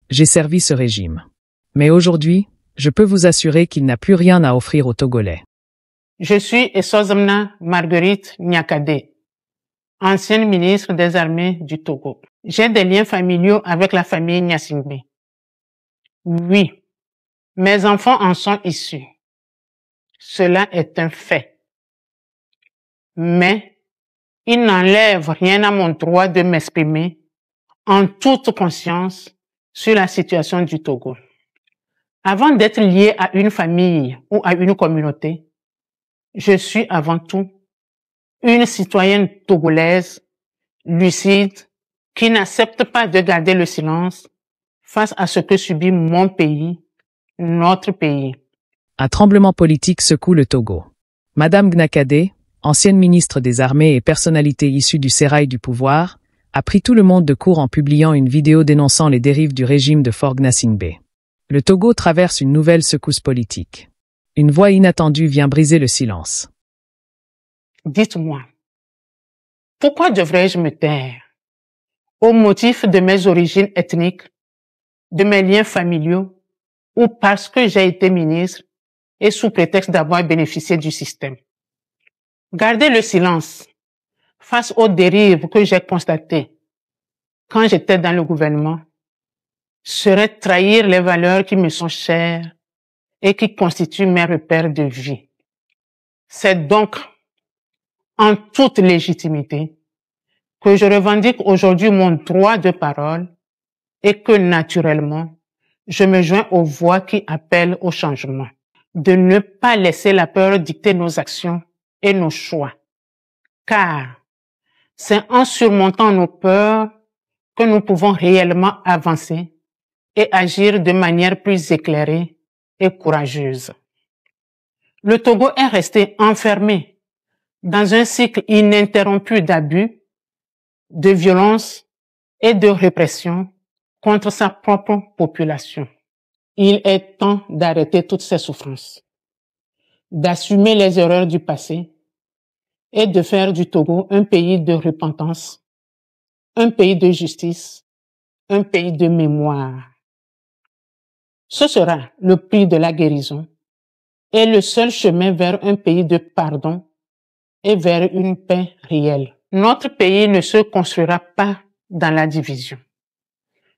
j'ai servi ce régime. Mais aujourd'hui, je peux vous assurer qu'il n'a plus rien à offrir aux Togolais. Je suis Essozemna Marguerite Nyakade, ancienne ministre des Armées du Togo. J'ai des liens familiaux avec la famille Gnassingbé. Oui, mes enfants en sont issus. Cela est un fait. Mais il n'enlève rien à mon droit de m'exprimer en toute conscience sur la situation du Togo. Avant d'être lié à une famille ou à une communauté, je suis avant tout une citoyenne togolaise, lucide, qui n'accepte pas de garder le silence face à ce que subit mon pays, notre pays. Un tremblement politique secoue le Togo. Madame Gnakade, ancienne ministre des Armées et personnalité issue du sérail du pouvoir, a pris tout le monde de court en publiant une vidéo dénonçant les dérives du régime de Faure Gnassingbé. Le Togo traverse une nouvelle secousse politique. Une voix inattendue vient briser le silence. Dites-moi, pourquoi devrais-je me taire au motif de mes origines ethniques, de mes liens familiaux, ou parce que j'ai été ministre et sous prétexte d'avoir bénéficié du système? Garder le silence face aux dérives que j'ai constatées quand j'étais dans le gouvernement serait trahir les valeurs qui me sont chères et qui constituent mes repères de vie. C'est donc en toute légitimité que je revendique aujourd'hui mon droit de parole et que naturellement, je me joins aux voix qui appellent au changement. De ne pas laisser la peur dicter nos actions et nos choix. Car c'est en surmontant nos peurs que nous pouvons réellement avancer et agir de manière plus éclairée et courageuse. Le Togo est resté enfermé dans un cycle ininterrompu d'abus, de violence et de répression contre sa propre population. Il est temps d'arrêter toutes ces souffrances, d'assumer les erreurs du passé et de faire du Togo un pays de repentance, un pays de justice, un pays de mémoire. Ce sera le prix de la guérison et le seul chemin vers un pays de pardon et vers une paix réelle. Notre pays ne se construira pas dans la division,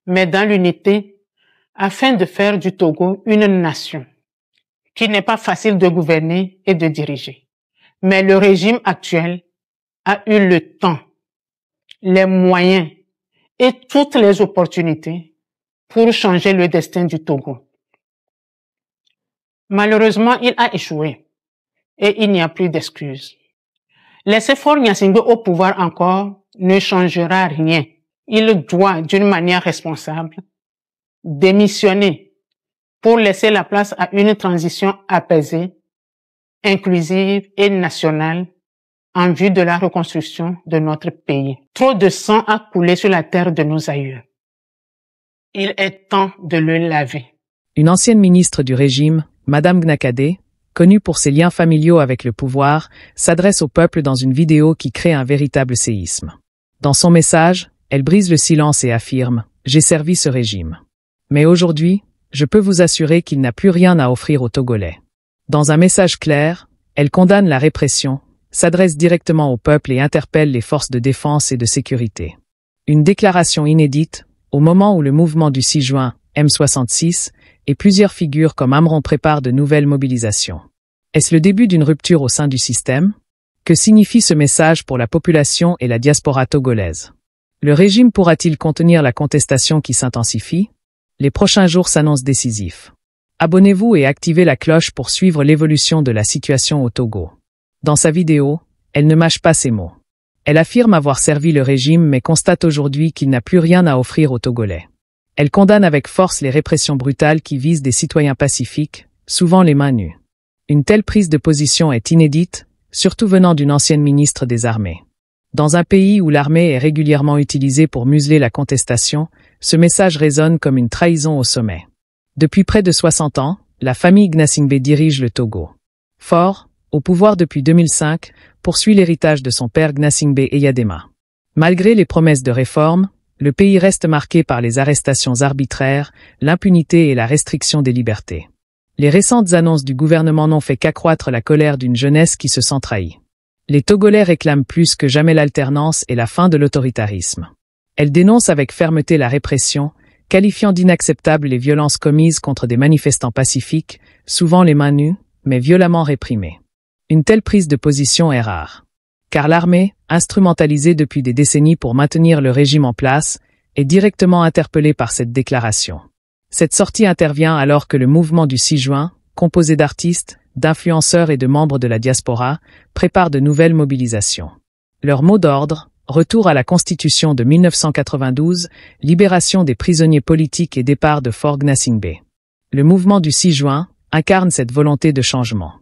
mais dans l'unité afin de faire du Togo une nation qui n'est pas facile de gouverner et de diriger. Mais le régime actuel a eu le temps, les moyens et toutes les opportunités pour changer le destin du Togo. Malheureusement, il a échoué et il n'y a plus d'excuses. Laisser Faure Gnassingbé au pouvoir encore ne changera rien. Il doit, d'une manière responsable, démissionner pour laisser la place à une transition apaisée, inclusive et nationale en vue de la reconstruction de notre pays. Trop de sang a coulé sur la terre de nos aïeux. Il est temps de le laver. Une ancienne ministre du régime, Madame Gnakade, connue pour ses liens familiaux avec le pouvoir, s'adresse au peuple dans une vidéo qui crée un véritable séisme. Dans son message, elle brise le silence et affirme « J'ai servi ce régime. Mais aujourd'hui, je peux vous assurer qu'il n'a plus rien à offrir aux Togolais. » Dans un message clair, elle condamne la répression, s'adresse directement au peuple et interpelle les forces de défense et de sécurité. Une déclaration inédite, au moment où le mouvement du 6 juin, M66, et plusieurs figures comme Amron préparent de nouvelles mobilisations. Est-ce le début d'une rupture au sein du système? Que signifie ce message pour la population et la diaspora togolaise? Le régime pourra-t-il contenir la contestation qui s'intensifie? Les prochains jours s'annoncent décisifs. Abonnez-vous et activez la cloche pour suivre l'évolution de la situation au Togo. Dans sa vidéo, elle ne mâche pas ses mots. Elle affirme avoir servi le régime mais constate aujourd'hui qu'il n'a plus rien à offrir aux Togolais. Elle condamne avec force les répressions brutales qui visent des citoyens pacifiques, souvent les mains nues. Une telle prise de position est inédite, surtout venant d'une ancienne ministre des Armées. Dans un pays où l'armée est régulièrement utilisée pour museler la contestation, ce message résonne comme une trahison au sommet. Depuis près de 60 ans, la famille Gnassingbé dirige le Togo. Faure, au pouvoir depuis 2005, poursuit l'héritage de son père Gnassingbé Eyadema. Malgré les promesses de réforme, le pays reste marqué par les arrestations arbitraires, l'impunité et la restriction des libertés. Les récentes annonces du gouvernement n'ont fait qu'accroître la colère d'une jeunesse qui se sent trahie. Les Togolais réclament plus que jamais l'alternance et la fin de l'autoritarisme. Elles dénoncent avec fermeté la répression, qualifiant d'inacceptables les violences commises contre des manifestants pacifiques, souvent les mains nues, mais violemment réprimés. Une telle prise de position est rare. Car l'armée, instrumentalisée depuis des décennies pour maintenir le régime en place, est directement interpellée par cette déclaration. Cette sortie intervient alors que le mouvement du 6 juin, composé d'artistes, d'influenceurs et de membres de la diaspora, prépare de nouvelles mobilisations. Leur mot d'ordre, retour à la Constitution de 1992, libération des prisonniers politiques et départ de Fort Gnassingbé. Le mouvement du 6 juin incarne cette volonté de changement.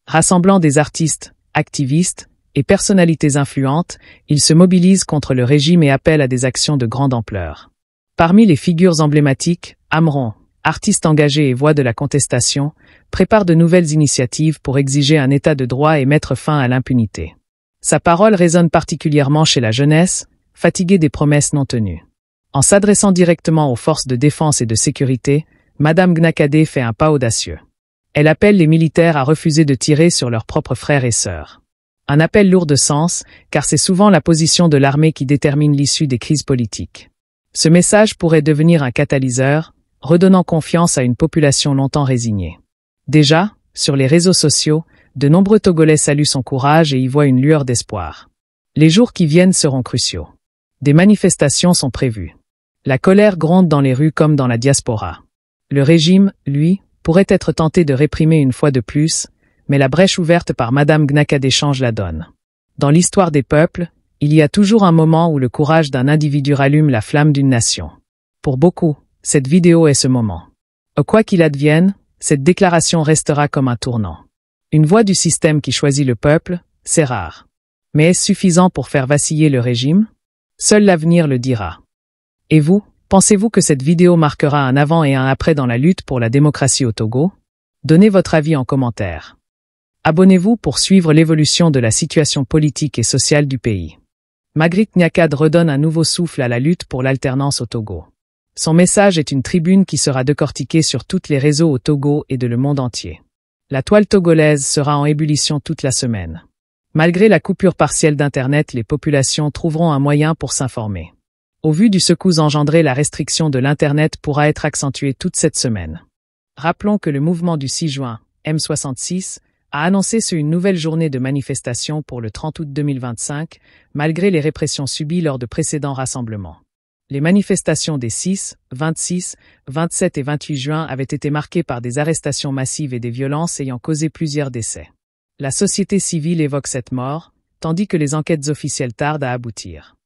Rassemblant des artistes, activistes et personnalités influentes, il se mobilise contre le régime et appelle à des actions de grande ampleur. Parmi les figures emblématiques, Amron, artiste engagé et voix de la contestation, prépare de nouvelles initiatives pour exiger un état de droit et mettre fin à l'impunité. Sa parole résonne particulièrement chez la jeunesse, fatiguée des promesses non tenues. En s'adressant directement aux forces de défense et de sécurité, Madame Gnakadé fait un pas audacieux. Elle appelle les militaires à refuser de tirer sur leurs propres frères et sœurs. Un appel lourd de sens, car c'est souvent la position de l'armée qui détermine l'issue des crises politiques. Ce message pourrait devenir un catalyseur, redonnant confiance à une population longtemps résignée. Déjà, sur les réseaux sociaux, de nombreux Togolais saluent son courage et y voient une lueur d'espoir. Les jours qui viennent seront cruciaux. Des manifestations sont prévues. La colère gronde dans les rues comme dans la diaspora. Le régime, lui, pourrait être tenté de réprimer une fois de plus, mais la brèche ouverte par Madame Gnakadé change la donne. Dans l'histoire des peuples, il y a toujours un moment où le courage d'un individu rallume la flamme d'une nation. Pour beaucoup, cette vidéo est ce moment. Quoi qu'il advienne, cette déclaration restera comme un tournant. Une voix du système qui choisit le peuple, c'est rare. Mais est-ce suffisant pour faire vaciller le régime? Seul l'avenir le dira. Et vous, pensez-vous que cette vidéo marquera un avant et un après dans la lutte pour la démocratie au Togo? Donnez votre avis en commentaire. Abonnez-vous pour suivre l'évolution de la situation politique et sociale du pays. Magritte Gnakadé redonne un nouveau souffle à la lutte pour l'alternance au Togo. Son message est une tribune qui sera décortiquée sur tous les réseaux au Togo et de le monde entier. La toile togolaise sera en ébullition toute la semaine. Malgré la coupure partielle d'Internet, les populations trouveront un moyen pour s'informer. Au vu du secousse engendré, la restriction de l'Internet pourra être accentuée toute cette semaine. Rappelons que le mouvement du 6 juin, M66, a annoncé une nouvelle journée de manifestation pour le 30 août 2025, malgré les répressions subies lors de précédents rassemblements. Les manifestations des 6, 26, 27 et 28 juin avaient été marquées par des arrestations massives et des violences ayant causé plusieurs décès. La société civile évoque cette mort, tandis que les enquêtes officielles tardent à aboutir.